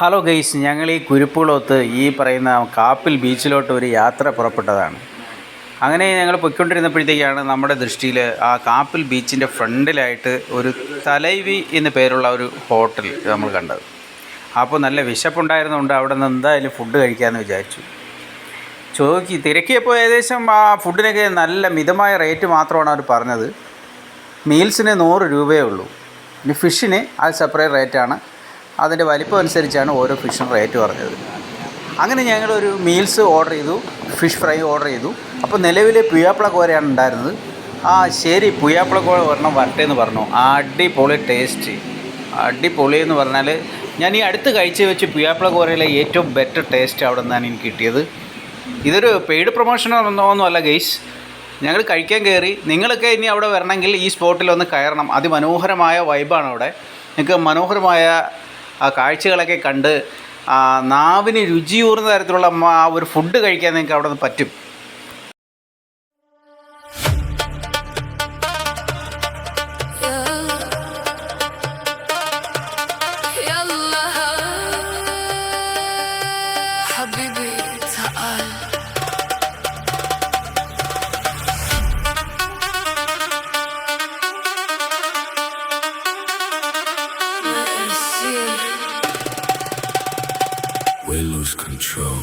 Hello guys, ഞങ്ങൾ ഈ കുരുപ്പുകുളത്ത് ഈ പറയുന്ന കാപ്പിൽ ബീച്ചിലോട്ട് ഒരു യാത്ര പുറപ്പെട്ടതാണ്. അങ്ങനെ ഞങ്ങൾ പൊയ്ക്കൊണ്ടിരുന്നപ്പോഴത്തേക്കാണ് നമ്മുടെ ദൃഷ്ടിയിൽ ആ കാപ്പിൽ ബീച്ചിൻ്റെ ഫ്രണ്ടിലായിട്ട് ഒരു തലൈവി എന്ന് പേരുള്ള ഒരു ഹോട്ടൽ നമ്മൾ കണ്ടത്. അപ്പോൾ നല്ല വിശപ്പുണ്ടായിരുന്നുകൊണ്ട് അവിടെ നിന്ന് എന്തായാലും ഫുഡ് കഴിക്കാമെന്ന് വിചാരിച്ചു. തിരക്കിയപ്പോൾ ഏകദേശം ആ ഫുഡിനൊക്കെ നല്ല മിതമായ റേറ്റ് മാത്രമാണ് അവർ പറഞ്ഞത്. മീൽസിന് 100 രൂപയേ ഉള്ളൂ. ഇനി ഫിഷിന് അത് സെപ്പറേറ്റ് റേറ്റാണ്. അതിൻ്റെ വലിപ്പം അനുസരിച്ചാണ് ഓരോ ഫിഷിനും റേറ്റ് പറഞ്ഞത്. അങ്ങനെ ഞങ്ങളൊരു മീൽസ് ഓർഡർ ചെയ്തു, ഫിഷ് ഫ്രൈ ഓർഡർ ചെയ്തു. അപ്പോൾ നിലവിൽ പുയ്യാപ്പിള കോരയാണ് ഉണ്ടായിരുന്നത്. ശരി, പുയ്യാപ്പിള കോര ഒരെണ്ണം വരട്ടെ എന്ന് പറഞ്ഞു. അടിപൊളി ടേസ്റ്റ്, അടിപൊളി എന്ന് പറഞ്ഞാൽ ഞാൻ ഈ അടുത്ത് കഴിച്ച് വെച്ച് പുയ്യാപ്പിള കോരയിലെ ഏറ്റവും ബെറ്റർ ടേസ്റ്റ് അവിടെ നിന്നാണ് എനിക്ക് കിട്ടിയത്. ഇതൊരു പെയ്ഡ് പ്രൊമോഷനോ ഒന്നുമല്ല ഗൈസ്, ഞങ്ങൾ കഴിക്കാൻ കയറി. നിങ്ങളൊക്കെ ഇനി അവിടെ വരണമെങ്കിൽ ഈ സ്പോട്ടിലൊന്ന് കയറണം. അതിമനോഹരമായ വൈബാണ് അവിടെ. നിങ്ങൾക്ക് മനോഹരമായ ആ കാഴ്ചകളൊക്കെ കണ്ട് നാവിന് രുചിയൂർന്ന തരത്തിലുള്ള ഒരു ഫുഡ് കഴിക്കാൻ നിങ്ങൾക്ക് അവിടെ നിന്ന് പറ്റും. We lose control.